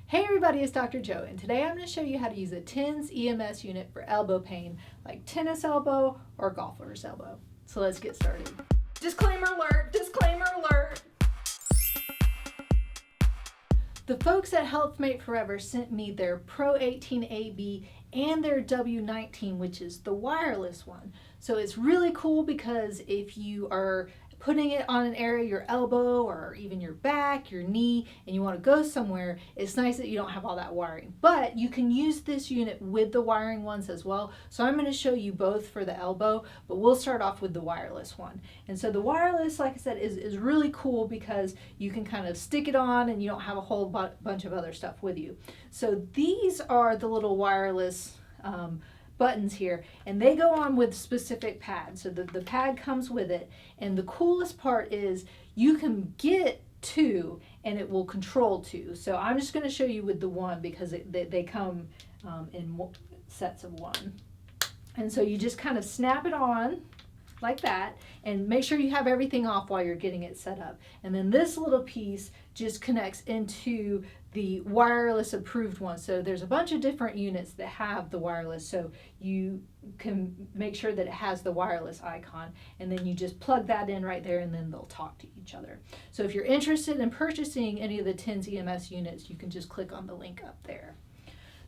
Hey everybody, it's Dr. Joe, and today I'm going to show you how to use a TENS EMS unit for elbow pain, like tennis elbow or golfer's elbow. So let's get started. Disclaimer alert, disclaimer alert. The folks at HealthMate Forever sent me their Pro 18AB and their W19, which is the wireless one. So it's really cool because if you are putting it on an area, your elbow or even your back, your knee, and you want to go somewhere, it's nice that you don't have all that wiring. But you can use this unit with the wiring ones as well. So I'm going to show you both for the elbow, but we'll start off with the wireless one. And so the wireless, like I said, is really cool because you can kind of stick it on and you don't have a whole bunch of other stuff with you. So these are the little wireless buttons here, and they go on with specific pads. So the pad comes with it, and the coolest part is you can get two and it will control two. So I'm just going to show you with the one because they come in sets of one. And so you just kind of snap it on like that and make sure you have everything off while you're getting it set up. And then this little piece just connects into the wireless approved one. So there's a bunch of different units that have the wireless, so you can make sure that it has the wireless icon, and then you just plug that in right there and then they'll talk to each other. So if you're interested in purchasing any of the TENS EMS units, you can just click on the link up there.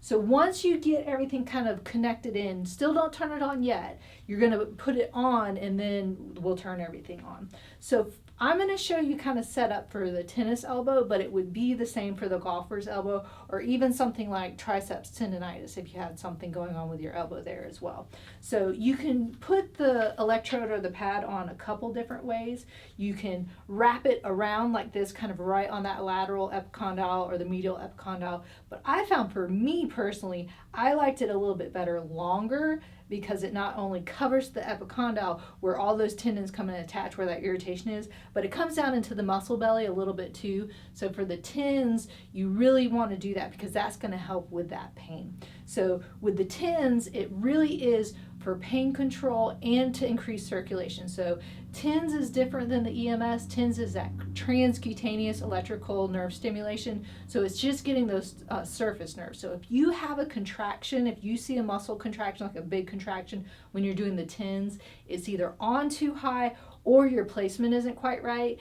So once you get everything kind of connected in, still don't turn it on yet. You're going to put it on and then we'll turn everything on. So I'm going to show you kind of set up for the tennis elbow, but it would be the same for the golfer's elbow or even something like triceps tendonitis if you had something going on with your elbow there as well. So you can put the electrode or the pad on a couple different ways. You can wrap it around like this, kind of right on that lateral epicondyle or the medial epicondyle. But I found for me personally, I liked it a little bit better longer because it not only covers the epicondyle where all those tendons come and attach where that irritation is, but it comes down into the muscle belly a little bit too. So for the TENS, you really want to do that because that's going to help with that pain. So with the TENS, it really is for pain control and to increase circulation. So TENS is different than the EMS. TENS is that transcutaneous electrical nerve stimulation. So it's just getting those surface nerves. So if you have a contraction, if you see a muscle contraction, like a big contraction when you're doing the TENS, it's either on too high or your placement isn't quite right.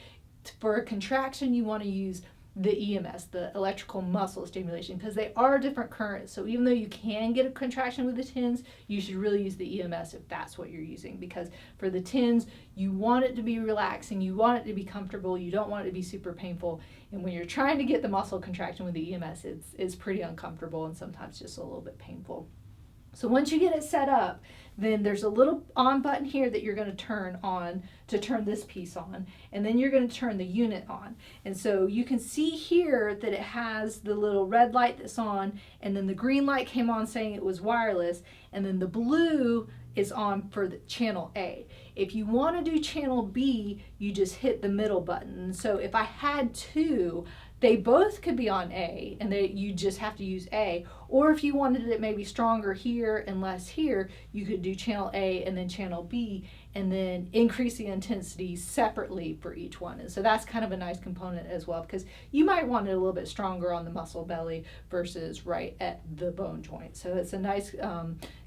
For a contraction, you want to use the EMS, the electrical muscle stimulation, because they are different currents. So even though you can get a contraction with the TENS, you should really use the EMS if that's what you're using, because for the TENS, you want it to be relaxing, you want it to be comfortable, you don't want it to be super painful. And when you're trying to get the muscle contraction with the EMS, it's pretty uncomfortable and sometimes just a little bit painful. So once you get it set up, then there's a little on button here that you're going to turn on to turn this piece on, and then you're going to turn the unit on. And so you can see here that it has the little red light that's on, and then the green light came on saying it was wireless, and then the blue is on for the channel A. If you want to do channel B, you just hit the middle button. So if I had two, they both could be on A, and you just have to use A. Or if you wanted it maybe stronger here and less here, you could do channel A and then channel B, and then increase the intensity separately for each one. And so that's kind of a nice component as well, because you might want it a little bit stronger on the muscle belly versus right at the bone joint. So it's a nice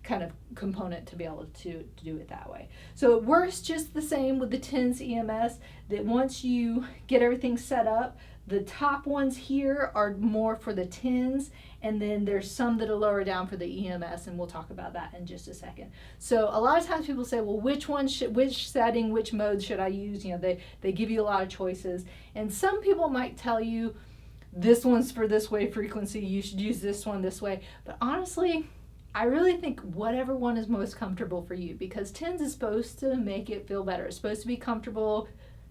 kind of component to be able to do it that way. So it works just the same with the TENS EMS, that once you get everything set up, the top ones here are more for the TENS, and then there's some that are lower down for the EMS, and we'll talk about that in just a second. So a lot of times people say, well, which setting, which mode should I use? You know, they give you a lot of choices, and some people might tell you this one's for this wave frequency, you should use this one this way. But honestly, I really think whatever one is most comfortable for you, because TENS is supposed to make it feel better. It's supposed to be comfortable,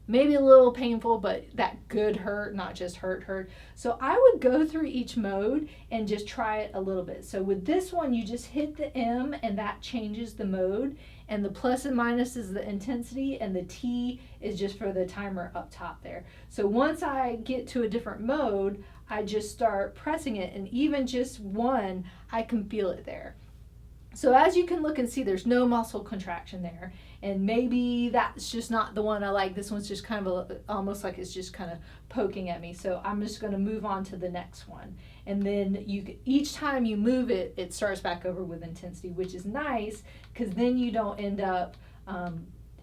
maybe a little painful, but that good hurt, not just hurt. So I would go through each mode and just try it a little bit. So with this one, you just hit the M and that changes the mode, and the plus and minus is the intensity, and the T is just for the timer up top there. So once I get to a different mode, I just start pressing it, and even just one, I can feel it there. So as you can look and see, there's no muscle contraction there. And maybe that's just not the one I like. This one's just kind of almost like it's just kind of poking at me. So I'm just going to move on to the next one. And then each time you move it, it starts back over with intensity, which is nice because then you don't end up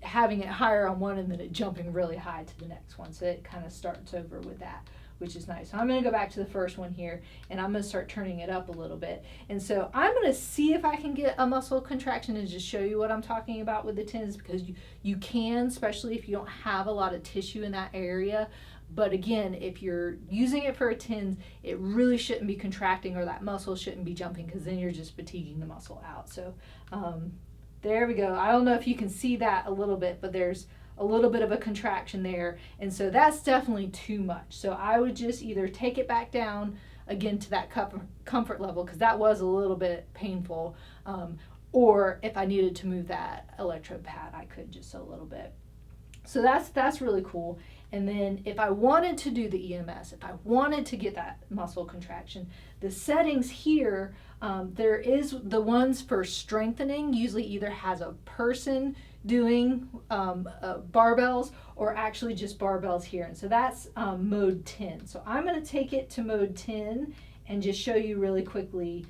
having it higher on one and then it jumping really high to the next one. So it kind of starts over with that, which is nice. So I'm going to go back to the first one here, and I'm going to start turning it up a little bit. And so I'm going to see if I can get a muscle contraction and just show you what I'm talking about with the tens, because you can, especially if you don't have a lot of tissue in that area. But again, if you're using it for a tens, it really shouldn't be contracting, or that muscle shouldn't be jumping, because then you're just fatiguing the muscle out. So there we go. I don't know if you can see that a little bit, but there's a little bit of a contraction there, and so that's definitely too much. So I would just either take it back down again to that comfort level, because that was a little bit painful, or if I needed to move that electrode pad, I could just a little bit. So that's really cool. And then if I wanted to do the EMS, if I wanted to get that muscle contraction, the settings here, there is the ones for strengthening, usually either has a person doing barbells or actually just barbells here. And so that's mode 10. So I'm going to take it to mode 10 and just show you really quickly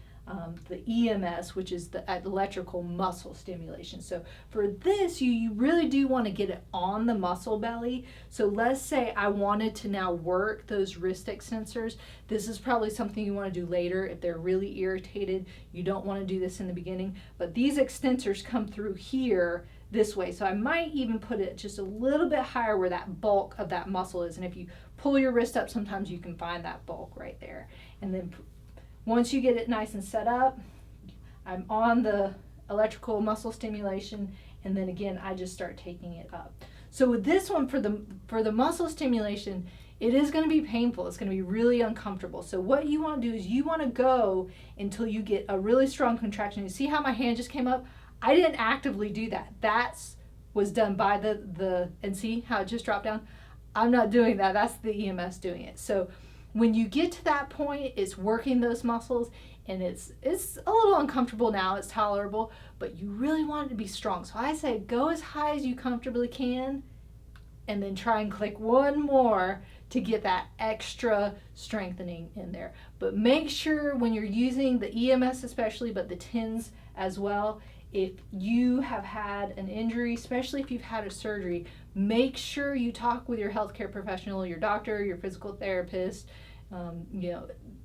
the EMS, which is the electrical muscle stimulation. So for this, you really do want to get it on the muscle belly. So let's say I wanted to now work those wrist extensors. This is probably something you want to do later if they're really irritated. You don't want to do this in the beginning, but these extensors come through here this way. So I might even put it just a little bit higher where that bulk of that muscle is. And if you pull your wrist up, sometimes you can find that bulk right there. And then once you get it nice and set up, I'm on the electrical muscle stimulation, and then again, I just start taking it up. So with this one, for the muscle stimulation, it is going to be painful. It's going to be really uncomfortable. So what you want to do is you want to go until you get a really strong contraction. You see how my hand just came up? I didn't actively do that. That was done by and see how it just dropped down? I'm not doing that. That's the EMS doing it. So when you get to that point, it's working those muscles, and it's a little uncomfortable now. It's tolerable, but you really want it to be strong. So I say go as high as you comfortably can, and then try and click one more to get that extra strengthening in there. But make sure when you're using the EMS especially, but the TENS as well, if you have had an injury, especially if you've had a surgery, make sure you talk with your healthcare professional, your doctor, your physical therapist,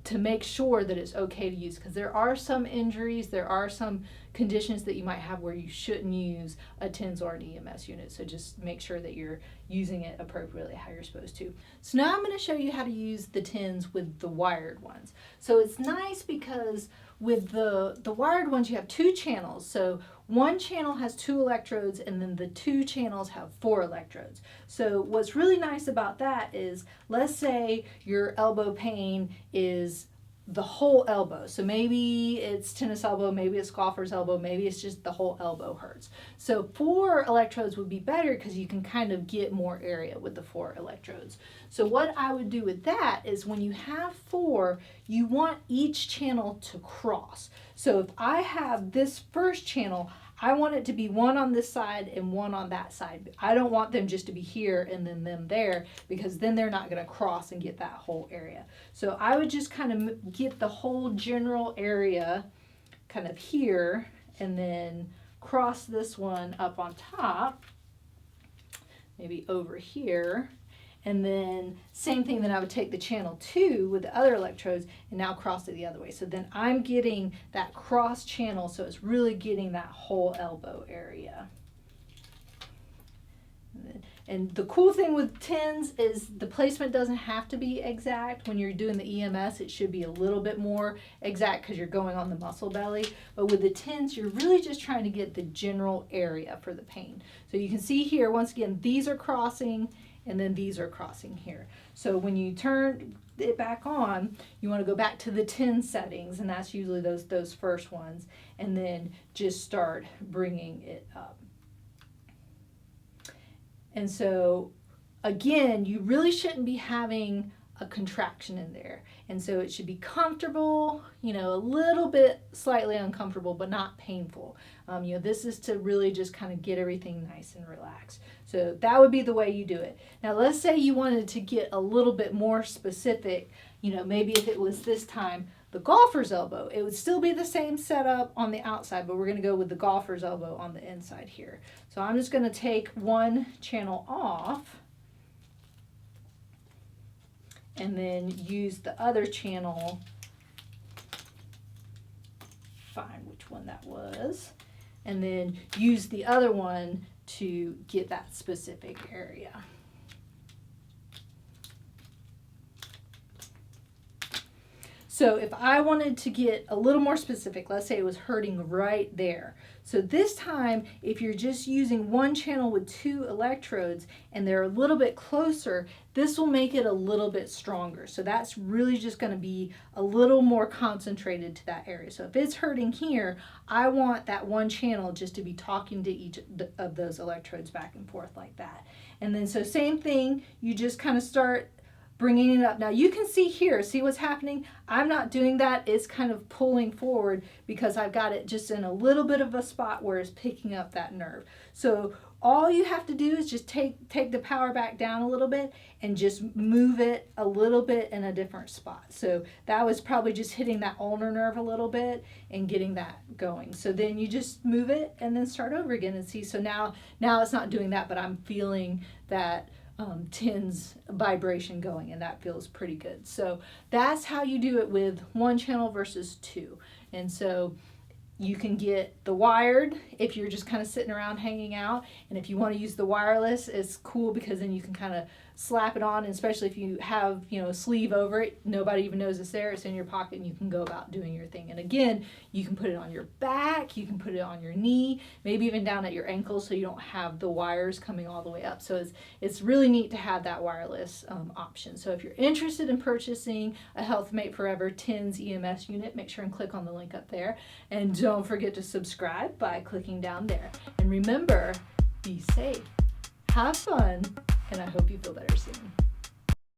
to make sure that it's okay to use, because there are some injuries, there are some conditions that you might have where you shouldn't use a TENS or an EMS unit. So just make sure that you're using it appropriately how you're supposed to. So now I'm going to show you how to use the TENS with the wired ones. So it's nice because with the wired ones, you have two channels. So one channel has 2 electrodes, and then the 2 channels have 4 electrodes. So what's really nice about that is, let's say your elbow pain is the whole elbow. So maybe it's tennis elbow, maybe it's golfer's elbow, maybe it's just the whole elbow hurts. So 4 electrodes would be better because you can kind of get more area with the 4 electrodes. So what I would do with that is, when you have 4, you want each channel to cross. So if I have this first channel, I want it to be one on this side and one on that side. I don't want them just to be here and then them there, because then they're not going to cross and get that whole area. So I would just kind of get the whole general area kind of here, and then cross this one up on top, maybe over here. And then same thing, then I would take the channel 2 with the other electrodes and now cross it the other way. So then I'm getting that cross channel, so it's really getting that whole elbow area. And the cool thing with TENS is the placement doesn't have to be exact. When you're doing the EMS, it should be a little bit more exact because you're going on the muscle belly. But with the TENS, you're really just trying to get the general area for the pain. So you can see here, once again, these are crossing, and then these are crossing here. So when you turn it back on, you want to go back to the 10 settings, and that's usually those first ones, and then just start bringing it up. And so again, you really shouldn't be having a contraction in there. And so it should be comfortable, you know, a little bit slightly uncomfortable, but not painful. You know, this is to really just kind of get everything nice and relaxed. So that would be the way you do it. Now, let's say you wanted to get a little bit more specific, you know, maybe if it was this time the golfer's elbow, it would still be the same setup on the outside, but we're going to go with the golfer's elbow on the inside here. So I'm just going to take one channel off and then use the other channel, find which one that was, and then use the other one to get that specific area. So if I wanted to get a little more specific, let's say it was hurting right there. So this time, if you're just using one channel with 2 electrodes and they're a little bit closer, this will make it a little bit stronger. So that's really just going to be a little more concentrated to that area. So if it's hurting here, I want that one channel just to be talking to each of those electrodes back and forth like that. And then so same thing, you just kind of start bringing it up. Now you can see here, see what's happening? I'm not doing that. It's kind of pulling forward because I've got it just in a little bit of a spot where it's picking up that nerve. So all you have to do is just take the power back down a little bit and just move it a little bit in a different spot. So that was probably just hitting that ulnar nerve a little bit and getting that going. So then you just move it and then start over again and see. So now it's not doing that, but I'm feeling that TENS vibration going, and that feels pretty good. So that's how you do it with one channel versus 2. And so you can get the wired if you're just kind of sitting around hanging out, and if you want to use the wireless, it's cool because then you can kind of slap it on, and especially if you have, you know, a sleeve over it, nobody even knows it's there, it's in your pocket, and you can go about doing your thing. And again, you can put it on your back, you can put it on your knee, maybe even down at your ankle so you don't have the wires coming all the way up. So it's really neat to have that wireless option. So if you're interested in purchasing a HealthMate Forever TENS EMS unit, make sure and click on the link up there, and don't forget to subscribe by clicking down there. And remember, be safe, have fun, and I hope you feel better soon.